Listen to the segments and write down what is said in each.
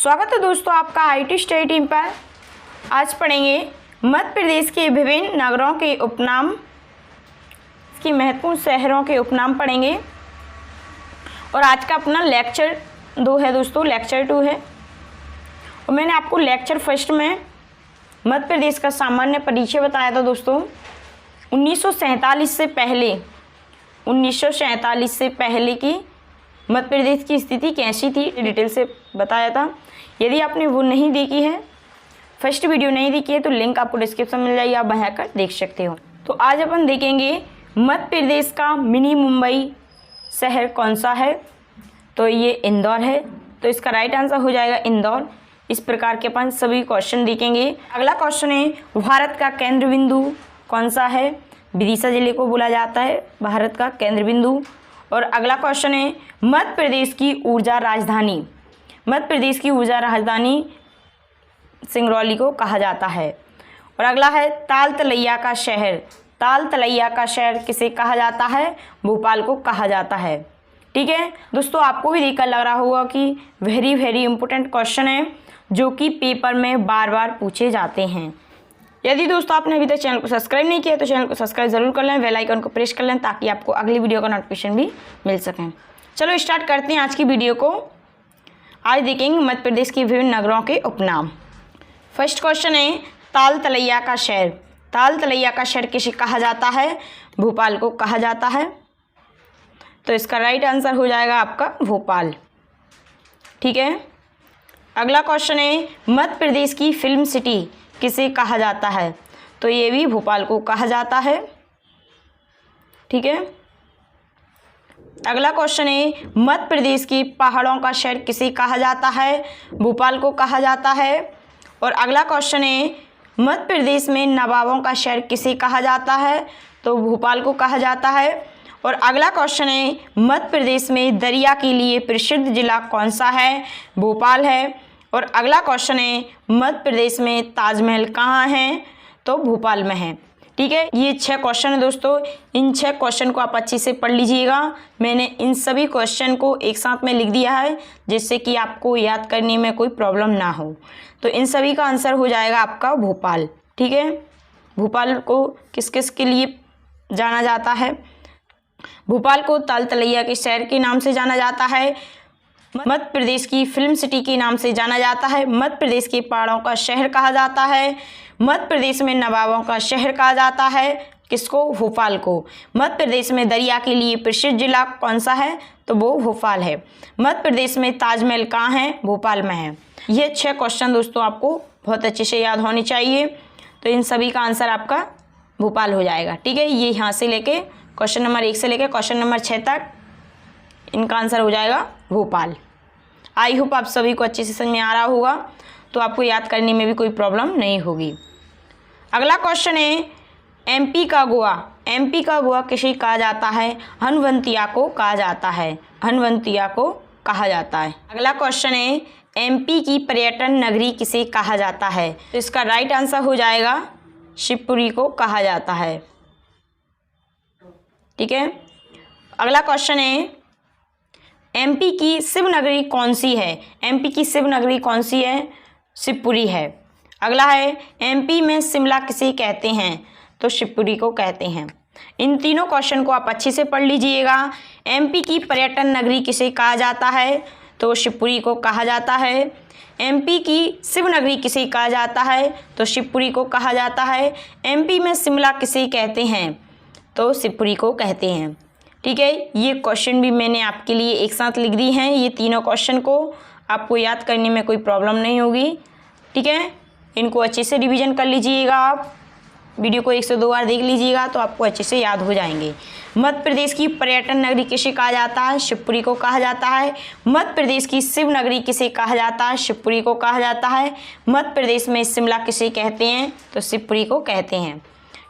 स्वागत है दोस्तों आपका IT स्टडी टीम पर। आज पढ़ेंगे मध्य प्रदेश के विभिन्न नगरों के उपनाम, इसकी महत्वपूर्ण शहरों के उपनाम पढ़ेंगे। और आज का अपना लेक्चर 2 है दोस्तों, लेक्चर 2 है। और मैंने आपको लेक्चर फर्स्ट में मध्य प्रदेश का सामान्य परिचय बताया था दोस्तों। 1947 से पहले की मध्य प्रदेश की स्थिति कैसी थी डिटेल से बताया था। यदि आपने वो नहीं देखी है, फर्स्ट वीडियो नहीं देखी है, तो लिंक आपको डिस्क्रिप्शन में मिल जाएगी, आप वहाँ कर देख सकते हो। तो आज अपन देखेंगे मध्य प्रदेश का मिनी मुंबई शहर कौन सा है। तो ये इंदौर है, तो इसका राइट आंसर हो जाएगा इंदौर। इस प्रकार के अपन सभी क्वेश्चन देखेंगे। अगला क्वेश्चन है भारत का केंद्र बिंदु कौन सा है। विदिशा जिले को बोला जाता है भारत का केंद्र बिंदु। और अगला क्वेश्चन है मध्य प्रदेश की ऊर्जा राजधानी। मध्य प्रदेश की ऊर्जा राजधानी सिंगरौली को कहा जाता है। और अगला है ताल तलैया का शहर। ताल तलैया का शहर किसे कहा जाता है? भोपाल को कहा जाता है। ठीक है दोस्तों, आपको भी देखकर लग रहा होगा कि वेरी इंपॉर्टेंट क्वेश्चन है जो कि पेपर में बार बार पूछे जाते हैं। यदि दोस्तों आपने अभी तक चैनल को सब्सक्राइब नहीं किया तो चैनल को सब्सक्राइब जरूर कर लें, बेल आइकन को प्रेस कर लें ताकि आपको अगली वीडियो का नोटिफिकेशन भी मिल सके। चलो स्टार्ट करते हैं आज की वीडियो को। आज देखेंगे मध्य प्रदेश के विभिन्न नगरों के उपनाम। फर्स्ट क्वेश्चन है ताल तलैया का शहर। ताल तलैया का शहर किसे कहा जाता है? भोपाल को कहा जाता है। तो इसका राइट आंसर हो जाएगा आपका भोपाल। ठीक है, अगला क्वेश्चन है मध्य प्रदेश की फिल्म सिटी किसे कहा जाता है? तो ये भी भोपाल को कहा जाता है। ठीक है, अगला क्वेश्चन है मध्य प्रदेश के पहाड़ों का शहर किसे कहा जाता है? भोपाल को कहा जाता है। और अगला क्वेश्चन है मध्य प्रदेश में नवाबों का शहर किसे कहा जाता है? तो भोपाल को कहा जाता है। और अगला क्वेश्चन है मध्य प्रदेश में दरिया के लिए प्रसिद्ध जिला कौन सा है? भोपाल है। और अगला क्वेश्चन है मध्य प्रदेश में ताजमहल कहाँ है? तो भोपाल में है। ठीक है, ये 6 क्वेश्चन है दोस्तों। इन 6 क्वेश्चन को आप अच्छे से पढ़ लीजिएगा। मैंने इन सभी क्वेश्चन को एक साथ में लिख दिया है जिससे कि आपको याद करने में कोई प्रॉब्लम ना हो। तो इन सभी का आंसर हो जाएगा आपका भोपाल। ठीक है, भोपाल को किस किस के लिए जाना जाता है? भोपाल को ताल तलैया के शहर के नाम से जाना जाता है, मध्य प्रदेश की फिल्म सिटी के नाम से जाना जाता है, मध्य प्रदेश के पहाड़ों का शहर कहा जाता है, मध्य प्रदेश में नवाबों का शहर कहा जाता है। किसको? भोपाल को। मध्य प्रदेश में दरिया के लिए प्रसिद्ध जिला कौन सा है? तो वो भोपाल है। मध्य प्रदेश में ताजमहल कहाँ है? भोपाल में है। ये 6 क्वेश्चन दोस्तों आपको बहुत अच्छे से याद होने चाहिए। तो इन सभी का आंसर आपका भोपाल हो जाएगा। ठीक है, ये यहाँ से लेके क्वेश्चन नंबर 1 से लेकर क्वेश्चन नंबर 6 तक इनका आंसर हो जाएगा भोपाल। आई होप आप सभी को अच्छे से समझ में आ रहा होगा, तो आपको याद करने में भी कोई प्रॉब्लम नहीं होगी। अगला क्वेश्चन है MP का गोवा। MP का गोवा किसे कहा जाता है? हनवंतिया को कहा जाता है। हनवंतिया को कहा जाता है। अगला क्वेश्चन है MP की पर्यटन नगरी किसे कहा जाता है? तो इसका राइट आंसर हो जाएगा शिवपुरी को कहा जाता है। ठीक है, अगला क्वेश्चन है MP की शिव नगरी कौन सी है? MP की शिव नगरी कौन सी है? शिवपुरी है। अगला है MP में शिमला किसे कहते हैं? तो शिवपुरी को कहते हैं। इन तीनों क्वेश्चन को आप अच्छे से पढ़ लीजिएगा। MP की पर्यटन नगरी किसे कहा जाता है? तो शिवपुरी को कहा जाता है। MP की शिव नगरी किसे कहा जाता है? तो शिवपुरी को कहा जाता है। MP में शिमला किसे कहते हैं? तो शिवपुरी को कहते हैं। ठीक है, ये क्वेश्चन भी मैंने आपके लिए एक साथ लिख दी हैं। ये तीनों क्वेश्चन को आपको याद करने में कोई प्रॉब्लम नहीं होगी। ठीक है, इनको अच्छे से रिवीजन कर लीजिएगा। आप वीडियो को 1 से 2 बार देख लीजिएगा तो आपको अच्छे से याद हो जाएंगे। मध्य प्रदेश की पर्यटन नगरी किसे कहा जाता है? शिवपुरी को कहा जाता है। मध्य प्रदेश की शिव नगरी किसे कहा जाता है? शिवपुरी को कहा जाता है। मध्य प्रदेश में शिमला किसे कहते हैं? तो शिवपुरी को कहते हैं।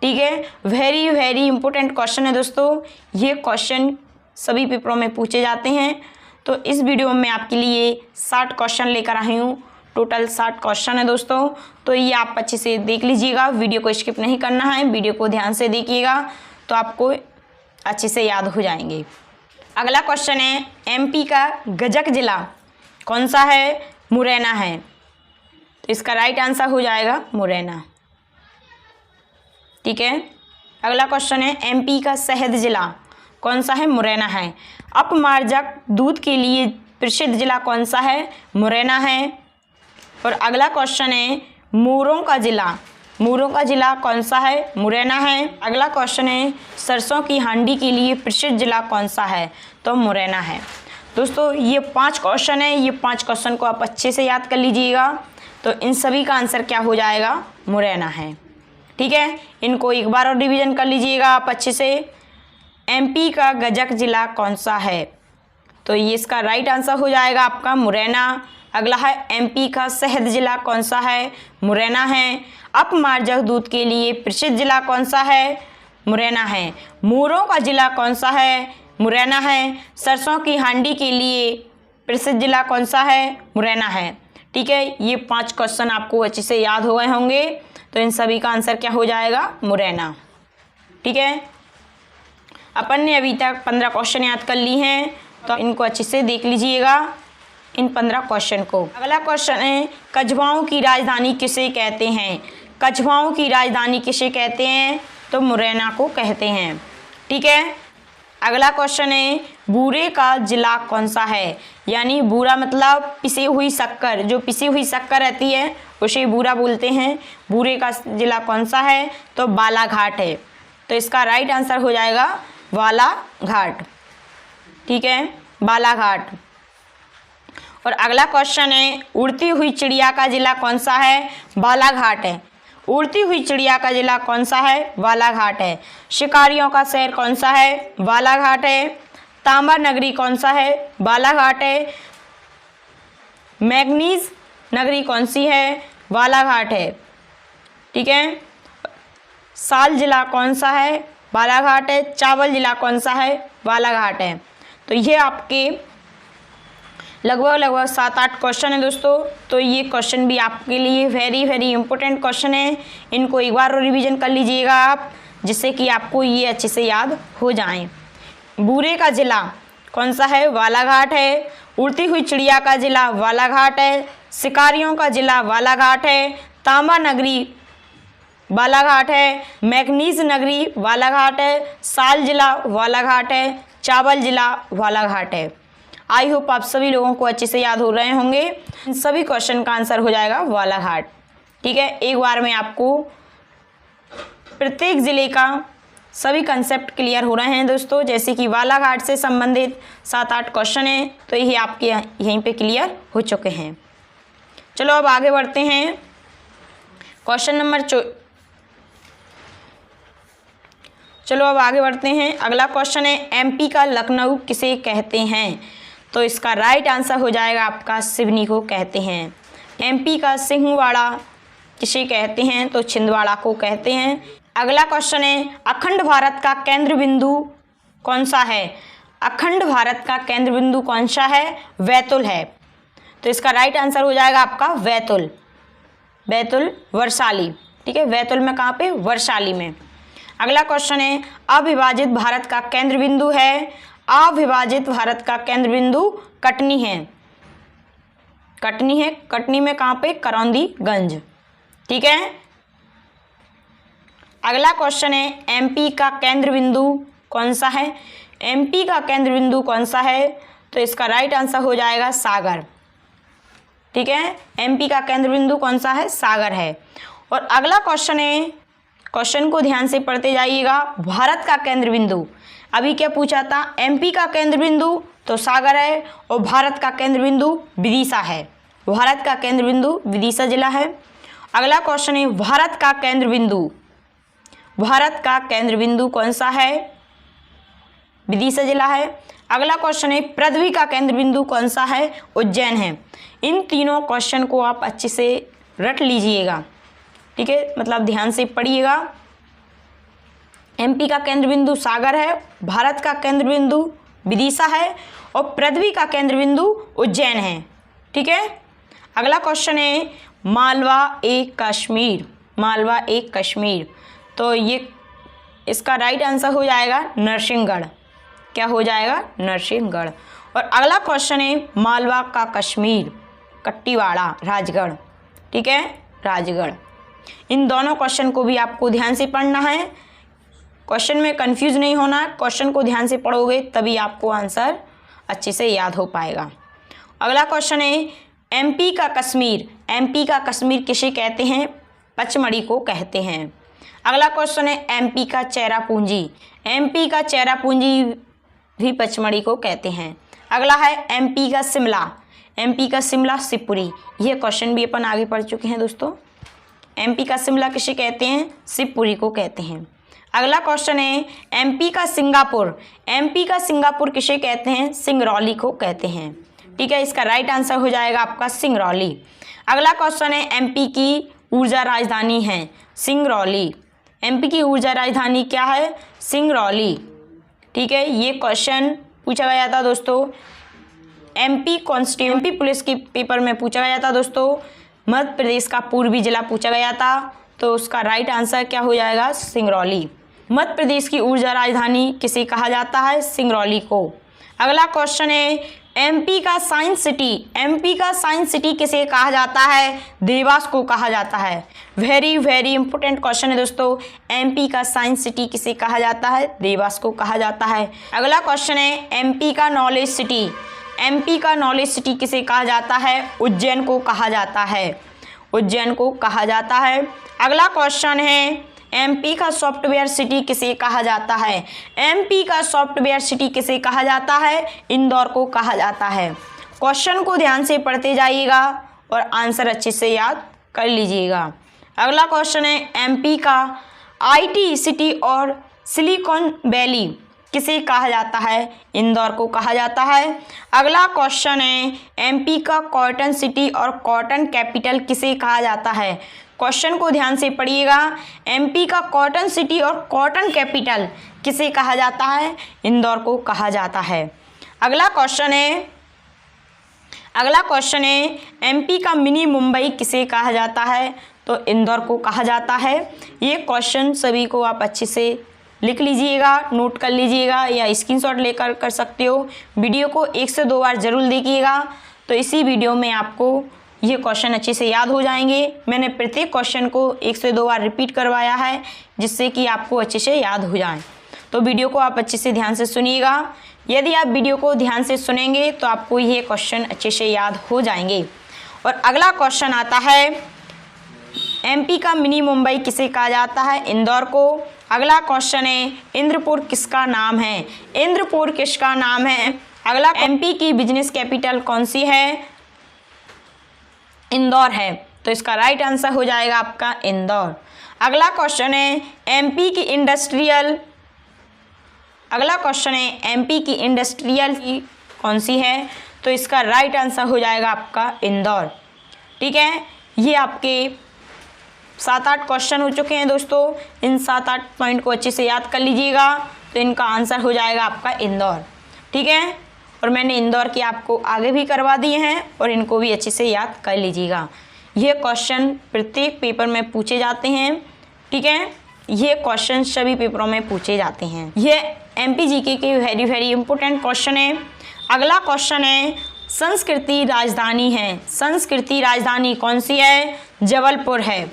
ठीक है, वेरी इंपॉर्टेंट क्वेश्चन है दोस्तों। ये क्वेश्चन सभी पेपरों में पूछे जाते हैं। तो इस वीडियो में आपके लिए 60 क्वेश्चन लेकर आई हूँ। टोटल 60 क्वेश्चन है दोस्तों। तो ये आप अच्छे से देख लीजिएगा, वीडियो को स्किप नहीं करना है, वीडियो को ध्यान से देखिएगा तो आपको अच्छे से याद हो जाएंगे। अगला क्वेश्चन है MP का गजक जिला कौन सा है? मुरैना है। तो इसका राइट आंसर हो जाएगा मुरैना। ठीक है, अगला क्वेश्चन है एमपी का शहद जिला कौन सा है? मुरैना है। अपमार्जक दूध के लिए प्रसिद्ध जिला कौन सा है? मुरैना है। और अगला क्वेश्चन है मूरों का जिला कौन सा है? मुरैना है। अगला क्वेश्चन है सरसों की हांडी के लिए प्रसिद्ध जिला कौन सा है? तो मुरैना है। दोस्तों ये 5 क्वेश्चन है, ये 5 क्वेश्चन को आप अच्छे से याद कर लीजिएगा। तो इन सभी का आंसर क्या हो जाएगा? मुरैना है। ठीक है, इनको एक बार और रिवीजन कर लीजिएगा आप अच्छे से। एमपी का गजक जिला कौन सा है? तो ये इसका राइट आंसर हो जाएगा आपका मुरैना। अगला है एमपी का शहद जिला कौन सा है? मुरैना है। अपमार्जक दूध के लिए प्रसिद्ध जिला कौन सा है? मुरैना है। मूरों का जिला कौन सा है? मुरैना है। सरसों की हांडी के लिए प्रसिद्ध जिला कौन सा है? मुरैना है। ठीक है, ये 5 क्वेश्चन आपको अच्छे से याद हो गए होंगे। तो इन सभी का आंसर क्या हो जाएगा? मुरैना। ठीक है, अपन ने अभी तक 15 क्वेश्चन याद कर ली हैं, तो इनको अच्छे से देख लीजिएगा इन 15 क्वेश्चन को। अगला क्वेश्चन है कछवाओं की राजधानी किसे कहते हैं? कछवाओं की राजधानी किसे कहते हैं? तो मुरैना को कहते हैं। ठीक है, अगला क्वेश्चन है बूरे का जिला कौन सा है? यानी बूरा मतलब पिसी हुई शक्कर, जो पिसी हुई शक्कर रहती है उसे बूरा बोलते हैं। बूरे का जिला कौन सा है? तो बालाघाट है। तो इसका राइट आंसर हो जाएगा बालाघाट। ठीक है, बालाघाट। और अगला क्वेश्चन है उड़ती हुई चिड़िया का जिला कौन सा है? बालाघाट है। उड़ती हुई चिड़िया का जिला कौन सा है? बालाघाट है। शिकारियों का शहर कौन सा है? बालाघाट है। तांबा नगरी कौन सा है? बालाघाट है। मैग्नीज नगरी कौन सी है? बालाघाट है। ठीक है, साल जिला कौन सा है? बालाघाट है। चावल जिला कौन सा है? बालाघाट है। तो ये आपके लगभग 7-8 क्वेश्चन है दोस्तों। तो ये क्वेश्चन भी आपके लिए वेरी इंपॉर्टेंट क्वेश्चन है। इनको एक बार रिवीजन कर लीजिएगा आप, जिससे कि आपको ये अच्छे से याद हो जाएं। बूरे का जिला कौन सा है? बालाघाट है। उड़ती हुई चिड़िया का जिला बालाघाट है। शिकारियों का जिला बालाघाट है। तांबा नगरी बालाघाट है। मैग्नीज नगरी बालाघाट है। साल जिला बालाघाट है। चावल जिला बालाघाट है। आई होप आप सभी लोगों को अच्छे से याद हो रहे होंगे। इन सभी क्वेश्चन का आंसर हो जाएगा बालाघाट। ठीक है, एक बार में आपको प्रत्येक ज़िले का सभी कंसेप्ट क्लियर हो रहे हैं दोस्तों। जैसे कि बालाघाट से संबंधित 7-8 क्वेश्चन हैं, तो ये आपके यहीं पे क्लियर हो चुके हैं। चलो अब आगे बढ़ते हैं। क्वेश्चन नंबर चलो अब आगे बढ़ते हैं। अगला क्वेश्चन है एमपी का लखनऊ किसे कहते हैं? तो इसका राइट आंसर हो जाएगा आपका सिवनी को कहते हैं। एमपी का सिंहवाड़ा किसे कहते हैं? तो छिंदवाड़ा को कहते हैं। अगला क्वेश्चन है अखंड भारत का केंद्र बिंदु कौन सा है? अखंड भारत का केंद्र बिंदु कौन सा है? बैतुल है। तो इसका राइट आंसर हो जाएगा आपका बैतुल। बैतुल वैशाली। ठीक है, बैतुल में कहाँ पे? वैशाली में। अगला क्वेश्चन है अविभाजित भारत का केंद्र बिंदु है? अविभाजित भारत का केंद्र बिंदु कटनी है। कटनी है। कटनी में कहाँ पे? करौंदीगंज। ठीक है, अगला क्वेश्चन है एमपी का केंद्र बिंदु कौन सा है? एमपी का केंद्र बिंदु कौन सा है? तो इसका राइट आंसर हो जाएगा सागर। ठीक है, एमपी का केंद्र बिंदु कौन सा है? सागर है। और अगला क्वेश्चन है, क्वेश्चन को ध्यान से पढ़ते जाइएगा। भारत का केंद्र बिंदु, अभी क्या पूछा था? एमपी का केंद्र बिंदु तो सागर है, और भारत का केंद्र बिंदु विदिशा है। भारत का केंद्र बिंदु विदिशा जिला है। अगला क्वेश्चन है भारत का केंद्र बिंदु, भारत का केंद्र बिंदु कौन सा है? विदिशा जिला है। अगला क्वेश्चन है पृथ्वी का केंद्र बिंदु कौन सा है? उज्जैन है। इन तीनों क्वेश्चन को आप अच्छे से रट लीजिएगा। ठीक है, मतलब ध्यान से पढ़िएगा। एमपी का केंद्र बिंदु सागर है, भारत का केंद्र बिंदु विदिशा है, और पृथ्वी का केंद्र बिंदु उज्जैन है। ठीक है, अगला क्वेश्चन है मालवा एक कश्मीर। मालवा एक कश्मीर, तो ये इसका राइट आंसर हो जाएगा नरसिंहगढ़। क्या हो जाएगा? नरसिंहगढ़। और अगला क्वेश्चन है मालवा का कश्मीर कट्टीवाड़ा राजगढ़, ठीक है, राजगढ़। इन दोनों क्वेश्चन को भी आपको ध्यान से पढ़ना है, क्वेश्चन में कंफ्यूज नहीं होना, क्वेश्चन को ध्यान से पढ़ोगे तभी आपको आंसर अच्छे से याद हो पाएगा। अगला क्वेश्चन है एमपी का कश्मीर, एमपी का कश्मीर किसे कहते हैं? पचमढ़ी को कहते हैं। अगला क्वेश्चन है एमपी का चेरापूंजी, एमपी का चेरापूंजी भी पचमढ़ी को कहते हैं। अगला है एमपी का शिमला, एमपी का शिमला शिवपुरी, ये क्वेश्चन भी अपन आगे पढ़ चुके हैं दोस्तों। एमपी का शिमला किसे कहते हैं? शिवपुरी को कहते हैं। अगला क्वेश्चन है एमपी का सिंगापुर, एमपी का सिंगापुर किसे कहते हैं? सिंगरौली को कहते हैं, ठीक है, इसका राइट आंसर हो जाएगा आपका सिंगरौली। अगला क्वेश्चन है एमपी की ऊर्जा राजधानी है सिंगरौली, एमपी की ऊर्जा राजधानी क्या है? सिंगरौली, ठीक है, ये क्वेश्चन पूछा गया था दोस्तों, एमपी पुलिस के पेपर में पूछा गया था दोस्तों। मध्य प्रदेश का पूर्वी जिला पूछा गया था, तो उसका राइट आंसर क्या हो जाएगा? सिंगरौली। मध्य प्रदेश की ऊर्जा राजधानी किसे कहा जाता है? सिंगरौली को। अगला क्वेश्चन है एमपी का साइंस सिटी, एमपी का साइंस सिटी किसे कहा जाता है? देवास को कहा जाता है। वेरी वेरी इंपॉर्टेंट क्वेश्चन है दोस्तों, एमपी का साइंस सिटी किसे कहा जाता है? देवास को कहा जाता है। अगला क्वेश्चन है एमपी का नॉलेज सिटी, एमपी का नॉलेज सिटी किसे कहा जाता है? उज्जैन को कहा जाता है, उज्जैन को कहा जाता है। अगला क्वेश्चन है एमपी का सॉफ्टवेयर सिटी किसे कहा जाता है? एमपी का सॉफ्टवेयर सिटी किसे कहा जाता है? इंदौर को कहा जाता है। क्वेश्चन को ध्यान से पढ़ते जाइएगा और आंसर अच्छे से याद कर लीजिएगा। अगला क्वेश्चन है एमपी का आईटी सिटी और सिलिकॉन वैली किसे कहा जाता है? इंदौर को कहा जाता है। अगला क्वेश्चन है एमपी का कॉटन सिटी और कॉटन कैपिटल किसे कहा जाता है? क्वेश्चन को ध्यान से पढ़िएगा, एमपी का कॉटन सिटी और कॉटन कैपिटल किसे कहा जाता है? इंदौर को कहा जाता है। अगला क्वेश्चन है एमपी का मिनी मुंबई किसे कहा जाता है? तो इंदौर को कहा जाता है। ये क्वेश्चन सभी को आप अच्छे से लिख लीजिएगा, नोट कर लीजिएगा या स्क्रीनशॉट लेकर कर सकते हो। वीडियो को 1 से 2 बार ज़रूर देखिएगा, तो इसी वीडियो में आपको ये क्वेश्चन अच्छे से याद हो जाएंगे। मैंने प्रत्येक क्वेश्चन को 1 से 2 बार रिपीट करवाया है, जिससे कि आपको अच्छे से याद हो जाए। तो वीडियो को आप अच्छे से ध्यान से सुनिएगा। यदि आप वीडियो को ध्यान से सुनेंगे तो आपको ये क्वेश्चन अच्छे से याद हो जाएंगे। और अगला क्वेश्चन आता है एमपी का मिनी मुंबई किसे कहा जाता है? इंदौर को। अगला क्वेश्चन है इंद्रपुर किसका नाम है? इंद्रपुर किसका नाम है? अगला एमपी की बिजनेस कैपिटल कौन सी है? इंदौर है, तो इसका राइट आंसर हो जाएगा आपका इंदौर। अगला क्वेश्चन है एमपी की इंडस्ट्रियल की कौन सी है? तो इसका राइट आंसर हो जाएगा आपका इंदौर, ठीक है। ये आपके 7-8 क्वेश्चन हो चुके हैं दोस्तों। इन 7-8 पॉइंट को अच्छे से याद कर लीजिएगा, तो इनका आंसर हो जाएगा आपका इंदौर, ठीक है। और मैंने इंदौर की आपको आगे भी करवा दिए हैं और इनको भी अच्छे से याद कर लीजिएगा। ये क्वेश्चन प्रत्येक पेपर में पूछे जाते हैं, ठीक है। ये क्वेश्चन सभी पेपरों में पूछे जाते हैं। ये एमपी जीके के वेरी वेरी इंपॉर्टेंट क्वेश्चन है। अगला क्वेश्चन है संस्कृति राजधानी है, संस्कृति राजधानी कौन सी है? जबलपुर है।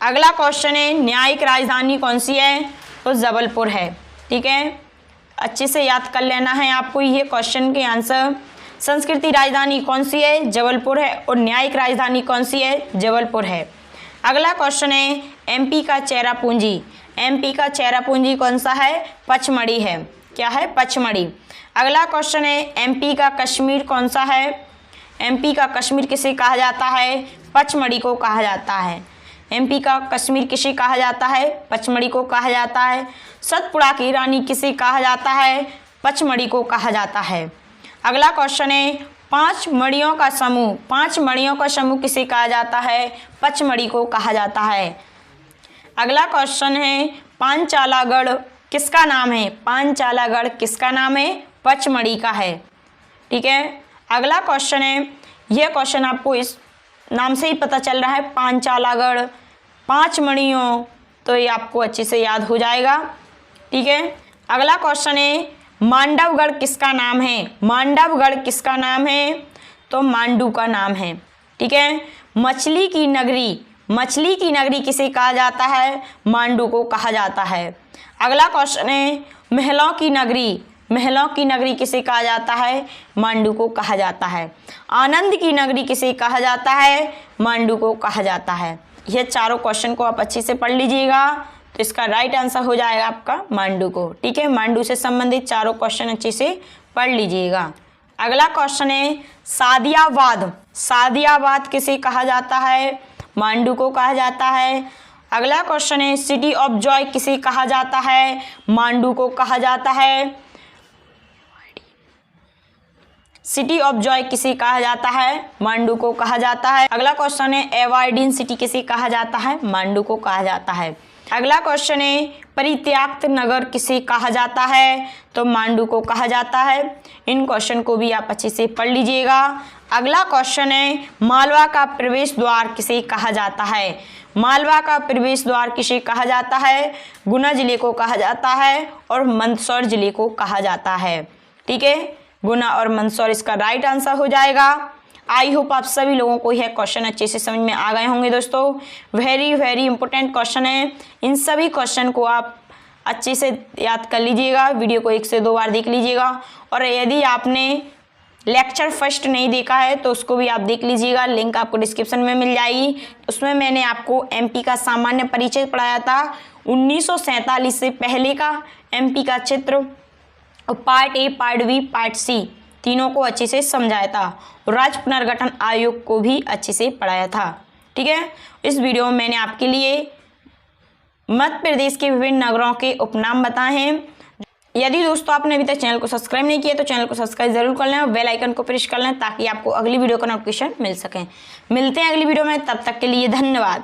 अगला क्वेश्चन है न्यायिक राजधानी कौन सी है? तो जबलपुर है, ठीक है। अच्छे से याद कर लेना है आपको ये क्वेश्चन के आंसर। संस्कृति राजधानी कौन सी है? जबलपुर है। और न्यायिक राजधानी कौन सी है? जबलपुर है। अगला क्वेश्चन है एमपी का चेरापूंजी, एमपी का चेरापूंजी कौन सा है? पचमढ़ी है। क्या है? पचमढ़ी। अगला क्वेश्चन है एमपी का कश्मीर कौन सा है? एमपी का कश्मीर किसे कहा जाता है? पचमढ़ी को कहा जाता है। एमपी का कश्मीर किसे कहा जाता है? पचमढ़ी को कहा जाता है। सतपुड़ा की रानी किसे कहा जाता है? पचमढ़ी को कहा जाता है। अगला क्वेश्चन है 5 मड़ियों का समूह, 5 मड़ियों का समूह किसे कहा जाता है? पचमढ़ी को कहा जाता है। अगला क्वेश्चन है पांचालागढ़ किसका नाम है? पांचालागढ़ किसका नाम है? पचमढ़ी का है, ठीक है। अगला क्वेश्चन है, यह क्वेश्चन आपको इस नाम से ही पता चल रहा है, पांचालागढ़ 5 मड़ियों, तो ये आपको अच्छे से याद हो जाएगा, ठीक है। अगला क्वेश्चन है मांडवगढ़ किसका नाम है? मांडवगढ़ किसका नाम है? तो मांडू का नाम है, ठीक है। मछली की नगरी किसे कहा जाता है? मांडू को कहा जाता है। अगला क्वेश्चन है महलों की नगरी किसे कहा जाता है? मांडू को कहा जाता है। आनंद की नगरी किसे कहा जाता है? मांडू को कहा जाता है। ये चारों क्वेश्चन को आप अच्छे से पढ़ लीजिएगा, तो इसका राइट आंसर हो जाएगा आपका मांडू को। ठीक है, मांडू से संबंधित चारों क्वेश्चन अच्छे से पढ़ लीजिएगा। अगला क्वेश्चन है सादियाबाद किसे कहा जाता है? मांडू को कहा जाता है। अगला क्वेश्चन है सिटी ऑफ जॉय किसे कहा जाता है? मांडू को कहा जाता है। सिटी ऑफ जॉय किसे कहा जाता है? मांडू को कहा जाता है। अगला क्वेश्चन है एवर्डिन सिटी किसे कहा जाता है? मांडू को कहा जाता है। अगला क्वेश्चन है परित्यक्त नगर किसे कहा जाता है? तो मांडू को कहा जाता है। इन क्वेश्चन को भी आप अच्छे से पढ़ लीजिएगा। अगला क्वेश्चन है मालवा का प्रवेश द्वार किसे कहा जाता है? मालवा का प्रवेश द्वार किसे कहा जाता है? गुना जिले को कहा जाता है और मंदसौर जिले को कहा जाता है। ठीक है, गुना और मंदसौर इसका राइट आंसर हो जाएगा। आई होप आप सभी लोगों को यह क्वेश्चन अच्छे से समझ में आ गए होंगे दोस्तों। वेरी इंपॉर्टेंट क्वेश्चन है। इन सभी क्वेश्चन को आप अच्छे से याद कर लीजिएगा। वीडियो को 1 से 2 बार देख लीजिएगा, और यदि आपने लेक्चर फर्स्ट नहीं देखा है तो उसको भी आप देख लीजिएगा, लिंक आपको डिस्क्रिप्शन में मिल जाएगी। उसमें मैंने आपको एमपी का सामान्य परिचय पढ़ाया था, 1947 से पहले का एमपी का चित्र, और part A, part B, part C तीनों को अच्छे से समझाया था, और राज्य पुनर्गठन आयोग को भी अच्छे से पढ़ाया था। ठीक है, इस वीडियो में मैंने आपके लिए मध्य प्रदेश के विभिन्न नगरों के उपनाम बताए हैं। यदि दोस्तों आपने अभी तक चैनल को सब्सक्राइब नहीं किया तो चैनल को सब्सक्राइब जरूर कर लें और बेल आइकन को प्रेस कर लें, ताकि आपको अगली वीडियो का नोटिफिकेशन मिल सके। मिलते हैं अगली वीडियो में, तब तक के लिए धन्यवाद।